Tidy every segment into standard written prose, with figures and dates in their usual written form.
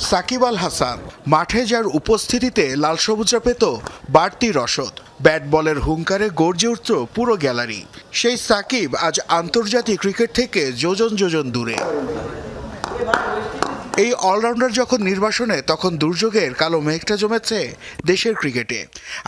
সাকিব আল হাসান মাঠে যার উপস্থিতিতে লাল সবুজরা পেত বাড়তি রসদ। ব্যাট বলের হুঙ্কারে গর্জে উঠত পুরো গ্যালারি। সেই সাকিব আজ আন্তর্জাতিক ক্রিকেট থেকে যোজন যোজন দূরে। এই অলরাউন্ডার যখন নির্বাসনে, তখন দুর্যোগের কালো মেঘটা জমেছে দেশের ক্রিকেটে।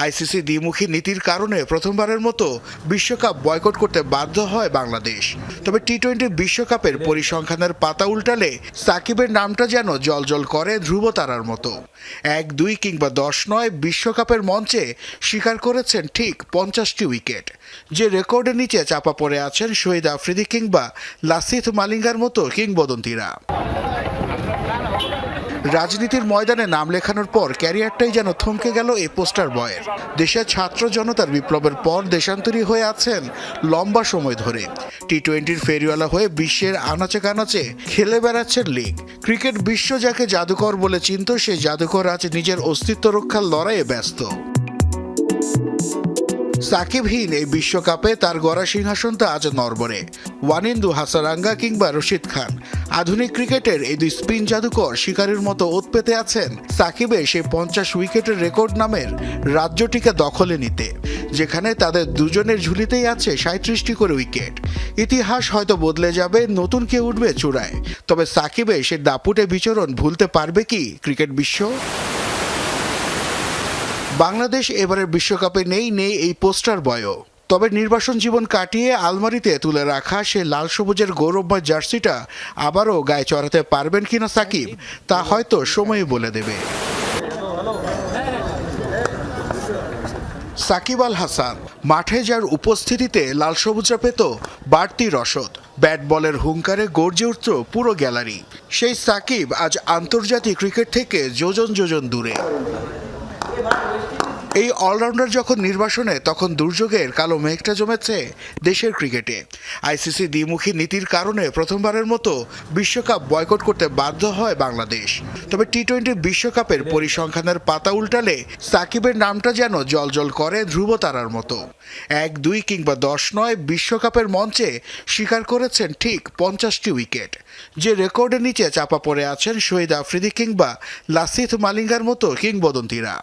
আইসিসি দ্বিমুখী নীতির কারণে প্রথমবারের মতো বিশ্বকাপ বয়কট করতে বাধ্য হয় বাংলাদেশ। তবে টি-20 বিশ্বকাপের পরিসংখ্যানের পাতা উল্টালে সাকিবের নামটা যেন জলজল করে ধ্রুবতারার মতো। 1, 2 কিংবা 10 নয়, বিশ্বকাপের মঞ্চে শিকার করেছেন ঠিক 50টি উইকেট। যে রেকর্ডের নিচে চাপা পড়ে আছেন শহীদ আফ্রিদি কিংবা লাসিথ মালিঙ্গার মতো কিংবদন্তিরা। রাজনীতির ময়দানে নাম লেখানোর পর ক্যারিয়ারটাই যেন থমকে গেল এই পোস্টার বয়ের। দেশের ছাত্র জনতার বিপ্লবের পর দেশান্তরী হয়ে আছেন লম্বা সময় ধরে। টি-20 ফেরিওয়ালা হয়ে বিশ্বের আনাচে কানাচে খেলে বেড়াচ্ছেন লিগ। ক্রিকেট বিশ্ব যাকে জাদুকর বলে চিনত, সেই জাদুকর আজ নিজের অস্তিত্ব রক্ষার লড়াইয়ে ব্যস্ত। সাকিবহীন এই বিশ্বকাপে তার গড়া সিংহাসনটা আজ নড়বড়ে। ওয়ানিন্দু হাসারাঙ্গা কিংবা রশিদ খান, আধুনিক ক্রিকেটের এই দুই স্পিন জাদুকর শিকারের মতো ওত পেতে আছেন সাকিবের সেই 50 উইকেটের রেকর্ড নামের রাজ্যটিকে দখলে নিতে, যেখানে তাদের দুজনের ঝুলিতেই আছে 37টি করে উইকেট। ইতিহাস হয়তো বদলে যাবে, নতুন কেউ উঠবে চূড়ায়। তবে সাকিবের সে দাপুটে বিচরণ ভুলতে পারবে কি ক্রিকেট বিশ্ব? বাংলাদেশ এবারের বিশ্বকাপে নেই এই পোস্টার বয়ও। তবে নির্বাসন জীবন কাটিয়ে আলমারিতে তুলে রাখা সে লাল সবুজের গৌরবময় জার্সিটা আবারও গায়ে চড়াতে পারবেন কিনা সাকিব, তা হয়তো সময়ই বলে দেবে। সাকিব আল হাসান মাঠে যার উপস্থিতিতে লাল সবুজরা পেত বাড়তি রসদ। ব্যাট বলের হুঙ্কারে গর্জে উঠত পুরো গ্যালারি। সেই সাকিব আজ আন্তর্জাতিক ক্রিকেট থেকে যোজন যোজন দূরে। এই অলরাউন্ডার যখন নির্বাসনে, তখন দুর্যোগের কালো মেঘটা জমেছে দেশের ক্রিকেটে। আইসিসি দ্বিমুখী নীতির কারণে প্রথমবারের মতো বিশ্বকাপ বয়কট করতে বাধ্য হয় বাংলাদেশ। তবে টি-20 বিশ্বকাপের পরিসংখ্যানের পাতা উল্টালে সাকিবের নামটা যেন জলজল করে ধ্রুবতারার মতো। 1, 2 কিংবা 10 নয়, বিশ্বকাপের মঞ্চে শিকার করেছেন ঠিক 50টি উইকেট। যে রেকর্ডের নিচে চাপা পড়ে আছেন শহীদ আফ্রিদি কিংবা লাসিথ মালিঙ্গার মতো কিংবদন্তিরা।